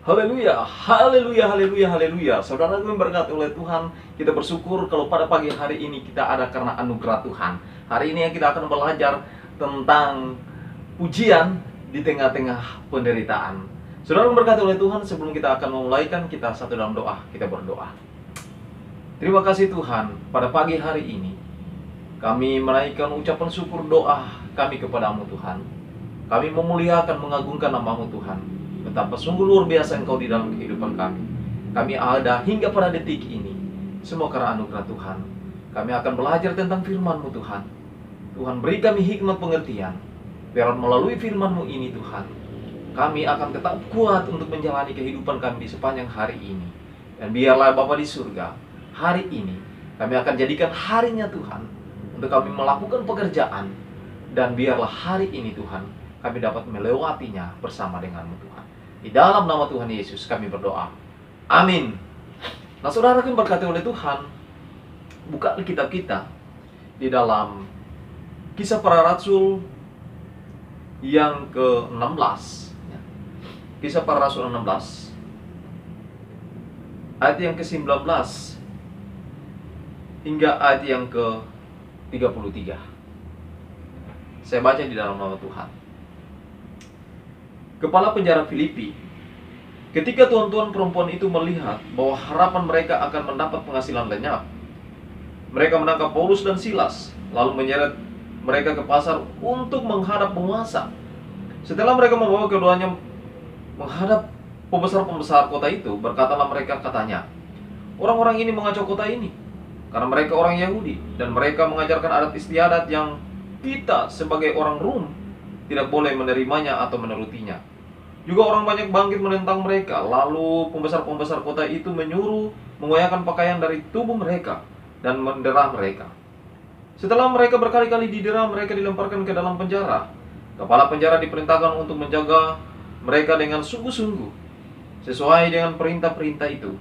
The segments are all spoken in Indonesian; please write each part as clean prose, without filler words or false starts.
Haleluya, haleluya, haleluya, haleluya. Saudara yang berkati oleh Tuhan, kita bersyukur kalau pada pagi hari ini kita ada karena anugerah Tuhan. Hari ini kita akan belajar tentang pujian di tengah-tengah penderitaan. Saudara yang berkati oleh Tuhan, sebelum kita akan memulaikan, kita satu dalam doa, kita berdoa. Terima kasih Tuhan, pada pagi hari ini kami menaikkan ucapan syukur doa kami kepadamu Tuhan. Kami memuliakan, mengagungkan nama-Mu Tuhan. Betapa sungguh luar biasa Engkau di dalam kehidupan kami. Kami ada hingga pada detik ini, semua karena anugerah Tuhan. Kami akan belajar tentang firman-Mu Tuhan. Tuhan beri kami hikmat pengertian. Biar melalui firman-Mu ini Tuhan, kami akan tetap kuat untuk menjalani kehidupan kami di sepanjang hari ini. Dan biarlah Bapa di surga, hari ini kami akan jadikan harinya Tuhan untuk kami melakukan pekerjaan. Dan biarlah hari ini Tuhan, kami dapat melewatinya bersama dengan-Mu Tuhan. Di dalam nama Tuhan Yesus kami berdoa. Amin. Nah saudara yang berkati oleh Tuhan, buka kitab kita di dalam Kisah Para Rasul yang ke-16. Kisah Para Rasul 16 ayat yang ke-19 hingga ayat yang ke-33. Saya baca di dalam nama Tuhan. Kepala penjara Filipi, ketika tuan-tuan perempuan itu melihat bahwa harapan mereka akan mendapat penghasilan lenyap, mereka menangkap Paulus dan Silas, lalu menyeret mereka ke pasar untuk menghadap penguasa. Setelah mereka membawa keduanya menghadap pembesar-pembesar kota itu, berkatalah mereka katanya, orang-orang ini mengacau kota ini, karena mereka orang Yahudi, dan mereka mengajarkan adat istiadat yang kita sebagai orang Rom tidak boleh menerimanya atau menurutinya. Juga orang banyak bangkit menentang mereka. Lalu pembesar-pembesar kota itu menyuruh mengoyakkan pakaian dari tubuh mereka dan mendera mereka. Setelah mereka berkali-kali didera, mereka dilemparkan ke dalam penjara. Kepala penjara diperintahkan untuk menjaga mereka dengan sungguh-sungguh sesuai dengan perintah-perintah itu.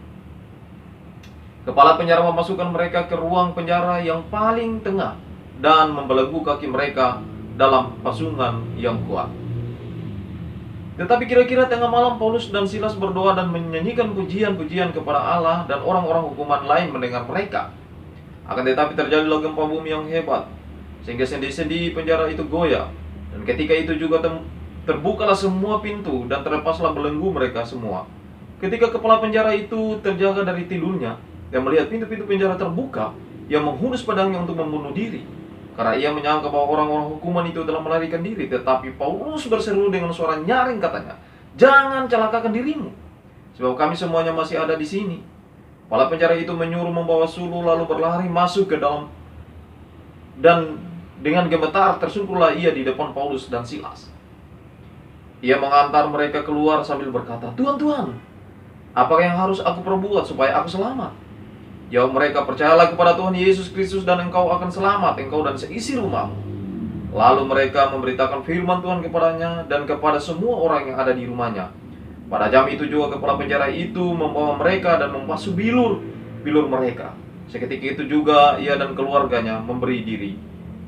Kepala penjara memasukkan mereka ke ruang penjara yang paling tengah dan membelenggu kaki mereka dalam pasungan yang kuat. Tetapi kira-kira tengah malam Paulus dan Silas berdoa dan menyanyikan pujian-pujian kepada Allah, dan orang-orang hukuman lain mendengar mereka. Akan tetapi terjadilah gempa bumi yang hebat, sehingga sendi-sendi penjara itu goyah. Dan ketika itu juga terbukalah semua pintu dan terlepaslah belenggu mereka semua. Ketika kepala penjara itu terjaga dari tidurnya dan melihat pintu-pintu penjara terbuka, ia menghunus pedangnya untuk membunuh diri, karena ia menyangka bahwa orang-orang hukuman itu telah melarikan diri. Tetapi Paulus berseru dengan suara nyaring katanya, "Jangan celakakan dirimu, sebab kami semuanya masih ada di sini." Kepala penjara itu menyuruh membawa suluh, lalu berlari masuk ke dalam, dan dengan gemetar tersungkurlah ia di depan Paulus dan Silas. Ia mengantar mereka keluar sambil berkata, "Tuan, Tuan, apa yang harus aku perbuat supaya aku selamat?" Jawab mereka, "Percayalah kepada Tuhan Yesus Kristus dan engkau akan selamat, engkau dan seisi rumahmu." Lalu mereka memberitakan firman Tuhan kepadanya dan kepada semua orang yang ada di rumahnya. Pada jam itu juga kepala penjara itu membawa mereka dan membasuh bilur mereka. Seketika itu juga ia dan keluarganya memberi diri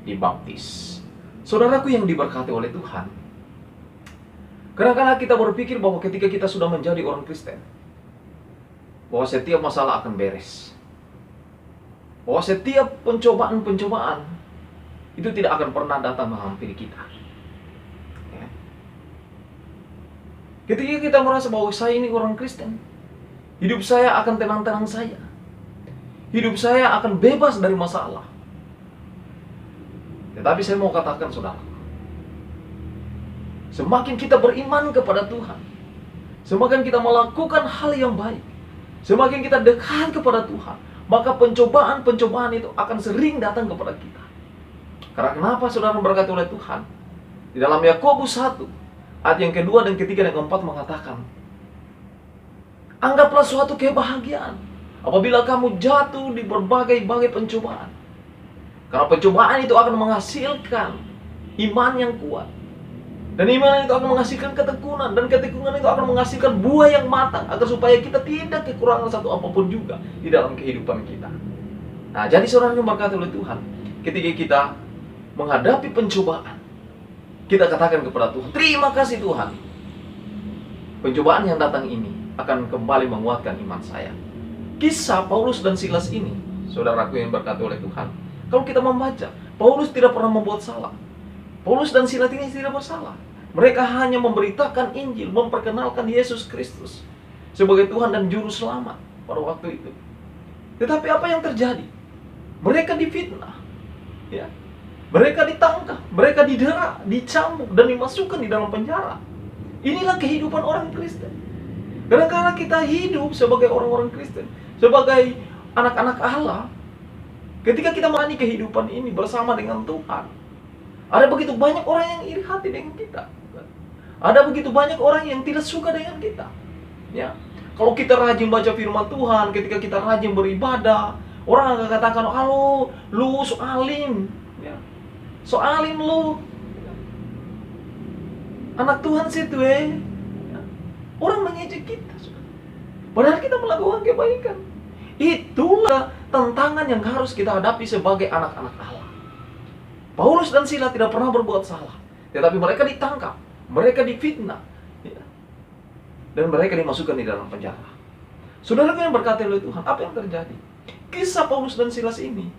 dibaptis. Saudaraku yang diberkati oleh Tuhan, kadang-kadang kita berpikir bahwa ketika kita sudah menjadi orang Kristen, bahwa setiap masalah akan beres, bahwa setiap pencobaan-pencobaan itu tidak akan pernah datang menghampiri kita. Ya. Ketika kita merasa bahwa saya ini orang Kristen, hidup saya akan tenang-tenang saja, hidup saya akan bebas dari masalah. Tetapi saya mau katakan saudara, semakin kita beriman kepada Tuhan, semakin kita melakukan hal yang baik, semakin kita dekat kepada Tuhan, maka pencobaan-pencobaan itu akan sering datang kepada kita. Karena kenapa saudara berkati oleh Tuhan? Di dalam Yakobus 1 ayat yang kedua dan ketiga dan keempat mengatakan, anggaplah suatu kebahagiaan apabila kamu jatuh di berbagai-bagai pencobaan. Karena pencobaan itu akan menghasilkan iman yang kuat. Dan iman itu akan menghasilkan ketekunan, dan ketekunan itu akan menghasilkan buah yang matang, agar supaya kita tidak kekurangan satu apapun juga di dalam kehidupan kita. Nah, jadi saudara yang berkati oleh Tuhan, ketika kita menghadapi pencobaan, kita katakan kepada Tuhan, terima kasih Tuhan. Pencobaan yang datang ini akan kembali menguatkan iman saya. Kisah Paulus dan Silas ini, saudaraku yang berkati oleh Tuhan, kalau kita membaca, Paulus tidak pernah membuat salah. Paulus dan Silas ini tidak bersalah. Mereka hanya memberitakan Injil, memperkenalkan Yesus Kristus sebagai Tuhan dan Juru Selamat pada waktu itu. Tetapi apa yang terjadi? Mereka difitnah, ya. Mereka ditangkap, mereka didera, dicambuk, dan dimasukkan di dalam penjara. Inilah kehidupan orang Kristen. Kadang-kadang kita hidup sebagai orang-orang Kristen, sebagai anak-anak Allah. Ketika kita menjalani kehidupan ini bersama dengan Tuhan, ada begitu banyak orang yang iri hati dengan kita. Ada begitu banyak orang yang tidak suka dengan kita. Ya, kalau kita rajin baca firman Tuhan, ketika kita rajin beribadah, orang akan katakan, "Halo, lu so alim." Ya. So alim lu. Anak Tuhan situ ya. Orang mengejek kita. Padahal kita melakukan kebaikan. Itulah tantangan yang harus kita hadapi sebagai anak-anak Allah. Paulus dan Silas tidak pernah berbuat salah, tetapi mereka ditangkap, mereka difitnah, ya. Dan mereka dimasukkan di dalam penjara. Saudara yang berkati oleh Tuhan, apa yang terjadi? Kisah Paulus dan Silas ini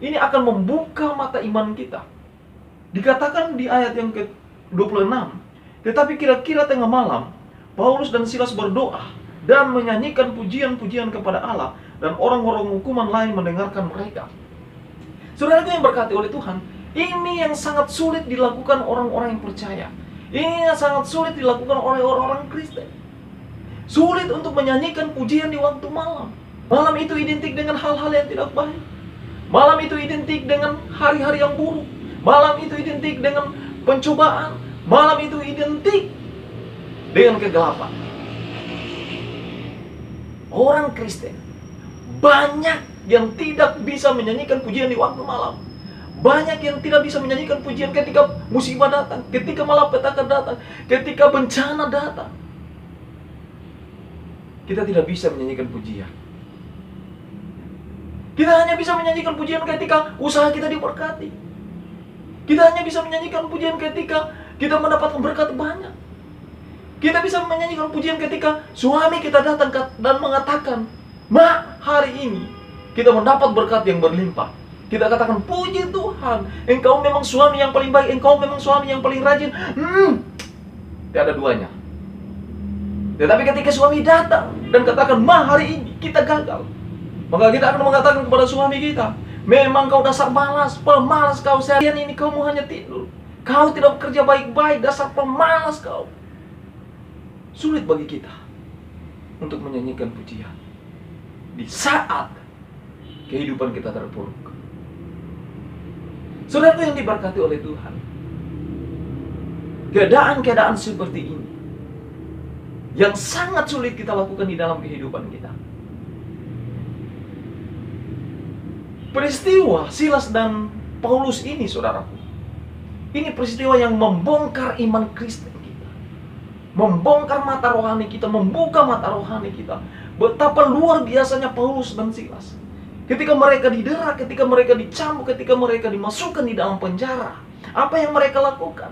akan membuka mata iman kita. Dikatakan di ayat yang ke-26, tetapi kira-kira tengah malam, Paulus dan Silas berdoa dan menyanyikan pujian-pujian kepada Allah, dan orang-orang hukuman lain mendengarkan mereka. Saudara yang berkati oleh Tuhan, ini yang sangat sulit dilakukan orang-orang yang percaya. Ini yang sangat sulit dilakukan oleh orang-orang Kristen. Sulit untuk menyanyikan pujian di waktu malam. Malam itu identik dengan hal-hal yang tidak baik. Malam itu identik dengan hari-hari yang buruk. Malam itu identik dengan pencobaan. Malam itu identik dengan kegelapan. Orang Kristen banyak yang tidak bisa menyanyikan pujian di waktu malam. Banyak yang tidak bisa menyanyikan pujian ketika musibah datang, ketika malapetaka datang, ketika bencana datang. Kita tidak bisa menyanyikan pujian. Kita hanya bisa menyanyikan pujian ketika usaha kita diberkati. Kita hanya bisa menyanyikan pujian ketika kita mendapatkan berkat banyak. Kita bisa menyanyikan pujian ketika suami kita datang dan mengatakan, "Ma, hari ini kita mendapat berkat yang berlimpah." Kita katakan, "Puji Tuhan, engkau memang suami yang paling baik, engkau memang suami yang paling rajin." Tidak ada duanya. Tetapi ketika suami datang dan katakan, "Ma, hari ini kita gagal," maka kita akan mengatakan kepada suami kita, "Memang kau dasar malas, pemalas kau, seharian ini kamu hanya tidur. Kau tidak bekerja baik-baik, dasar pemalas kau." Sulit bagi kita untuk menyanyikan pujian di saat kehidupan kita terpuruk. Saudara yang diberkati oleh Tuhan, keadaan-keadaan seperti ini yang sangat sulit kita lakukan di dalam kehidupan kita. Peristiwa Silas dan Paulus ini, saudaraku, ini peristiwa yang membongkar iman Kristen kita, membongkar mata rohani kita, membuka mata rohani kita. Betapa luar biasanya Paulus dan Silas. Ketika mereka didera, ketika mereka dicambuk, ketika mereka dimasukkan di dalam penjara, apa yang mereka lakukan?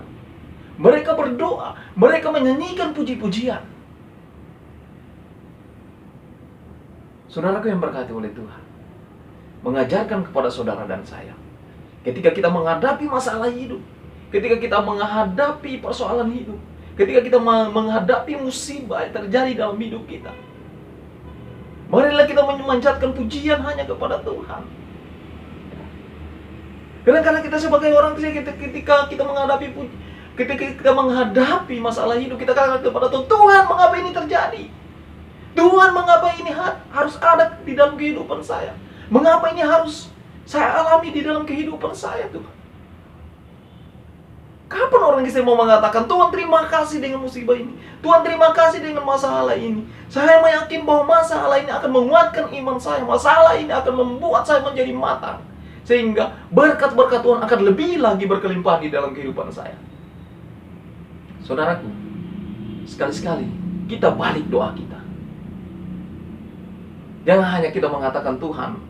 Mereka berdoa, mereka menyanyikan puji-pujian. Saudaraku yang berkati oleh Tuhan, mengajarkan kepada saudara dan saya, ketika kita menghadapi masalah hidup, ketika kita menghadapi persoalan hidup, ketika kita menghadapi musibah yang terjadi dalam hidup kita, marilah kita memanjatkan pujian hanya kepada Tuhan. Kadang-kadang kita sebagai orang Kristen, ketika kita menghadapi masalah hidup, kita katakan kepada Tuhan, "Tuhan, mengapa ini terjadi? Tuhan, mengapa ini harus ada di dalam kehidupan saya? Mengapa ini harus saya alami di dalam kehidupan saya, Tuhan?" Kapan orang Kristen mau mengatakan, "Tuhan, terima kasih dengan musibah ini. Tuhan, terima kasih dengan masalah ini. Saya meyakin bahwa masalah ini akan menguatkan iman saya. Masalah ini akan membuat saya menjadi matang. Sehingga berkat-berkat Tuhan akan lebih lagi berkelimpahan di dalam kehidupan saya." Saudaraku, sekali-sekali kita balik doa kita. Jangan hanya kita mengatakan, "Tuhan,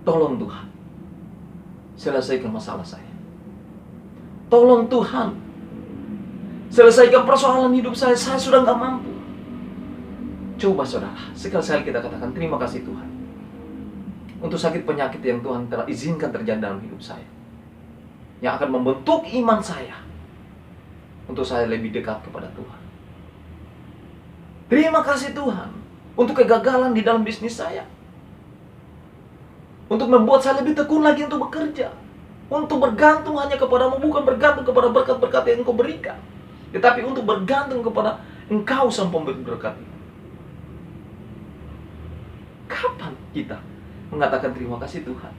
tolong Tuhan, selesaikan masalah saya. Tolong Tuhan, Selesaikan persoalan hidup saya sudah nggak mampu. Coba saudara, sekali-sekali kita katakan terima kasih Tuhan untuk sakit penyakit yang Tuhan telah izinkan terjadi dalam hidup saya, yang akan membentuk iman saya untuk saya lebih dekat kepada Tuhan. Terima kasih Tuhan untuk kegagalan di dalam bisnis saya, untuk membuat saya lebih tekun lagi untuk bekerja, untuk bergantung hanya kepadamu, bukan bergantung kepada berkat-berkat yang Engkau berikan, tetapi untuk bergantung kepada Engkau sang pemberi berkat itu. Kapan kita mengatakan terima kasih Tuhan?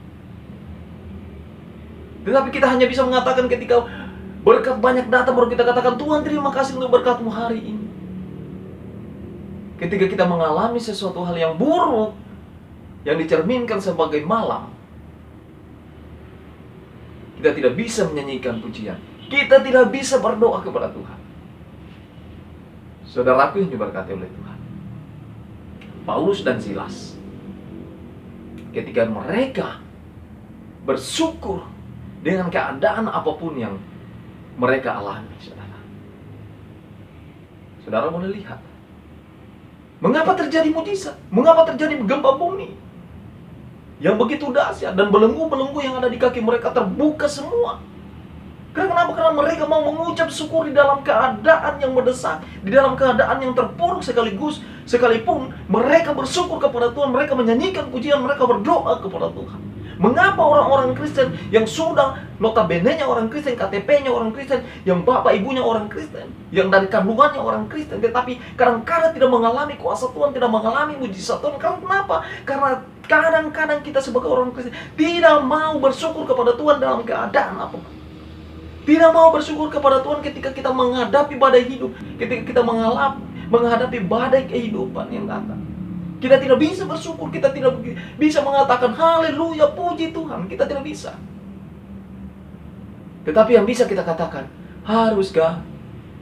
Tetapi kita hanya bisa mengatakan ketika berkat banyak datang, baru kita katakan Tuhan terima kasih untuk berkat-Mu hari ini. Ketika kita mengalami sesuatu hal yang buruk, yang dicerminkan sebagai malam, kita tidak bisa menyanyikan pujian, kita tidak bisa berdoa kepada Tuhan. Saudaraku yang diberkati oleh Tuhan, Paulus dan Silas, ketika mereka bersyukur dengan keadaan apapun yang mereka alami, saudara boleh lihat mengapa terjadi mujizat, mengapa terjadi gempa bumi yang begitu dahsyat, dan belenggu-belenggu yang ada di kaki mereka terbuka semua. Kenapa? Karena mereka mau mengucap syukur di dalam keadaan yang mendesak, di dalam keadaan yang terpuruk sekaligus. Sekalipun mereka bersyukur kepada Tuhan, mereka menyanyikan pujian, mereka berdoa kepada Tuhan. Mengapa orang-orang Kristen yang sudah notabene-nya orang Kristen, KTP-nya orang Kristen, yang bapak ibunya orang Kristen, yang dari kandungannya orang Kristen, tetapi kadang-kadang tidak mengalami kuasa Tuhan, tidak mengalami mujizat Tuhan? Karena kenapa? Karena kadang-kadang kita sebagai orang Kristen tidak mau bersyukur kepada Tuhan dalam keadaan apapun. Tidak mau bersyukur kepada Tuhan ketika kita menghadapi badai hidup, ketika kita menghadapi badai kehidupan yang datang. Kita tidak bisa bersyukur, kita tidak bisa mengatakan haleluya, puji Tuhan, kita tidak bisa. Tetapi yang bisa kita katakan, haruskah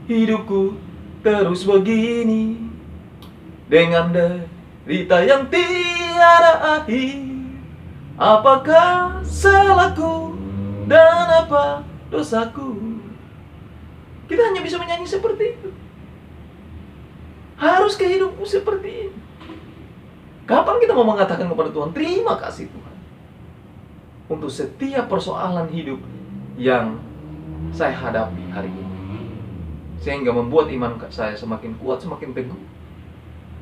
hidupku terus begini, dengan derita yang tiada akhir? Apakah salahku dan apa dosaku? Kita hanya bisa menyanyi seperti itu. Haruskah hidupku seperti ini? Kapan kita mau mengatakan kepada Tuhan, terima kasih Tuhan untuk setiap persoalan hidup yang saya hadapi hari ini, sehingga membuat iman saya semakin kuat, semakin teguh,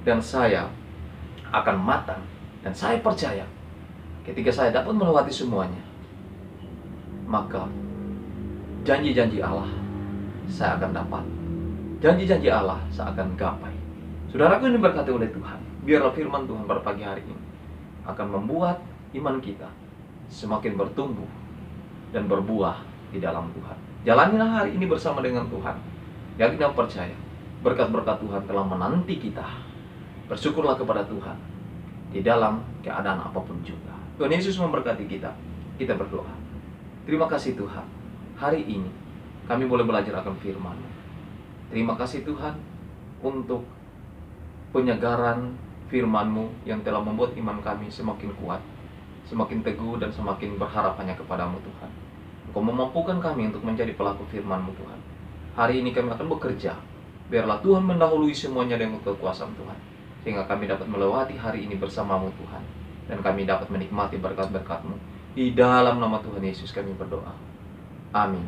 dan saya akan matang. Dan saya percaya ketika saya dapat melewati semuanya, maka janji-janji Allah saya akan dapat, janji-janji Allah saya akan gapai. Saudaraku yang diberkati oleh Tuhan, biarlah firman Tuhan pada pagi hari ini akan membuat iman kita semakin bertumbuh dan berbuah di dalam Tuhan. Jalanilah hari ini bersama dengan Tuhan. Yakin dan percaya, berkat-berkat Tuhan telah menanti kita. Bersyukurlah kepada Tuhan di dalam keadaan apapun juga. Tuhan Yesus memberkati kita. Kita berdoa. Terima kasih Tuhan, hari ini kami boleh belajar akan firman-Mu. Terima kasih Tuhan untuk penyegaran firman-Mu yang telah membuat iman kami semakin kuat, semakin teguh, dan semakin berharap hanya kepadamu Tuhan. Engkau memampukan kami untuk menjadi pelaku firman-Mu Tuhan. Hari ini kami akan bekerja. Biarlah Tuhan mendahului semuanya dengan kekuasaan Tuhan, sehingga kami dapat melewati hari ini bersama-Mu Tuhan, dan kami dapat menikmati berkat-berkat-Mu. Di dalam nama Tuhan Yesus kami berdoa. Amin.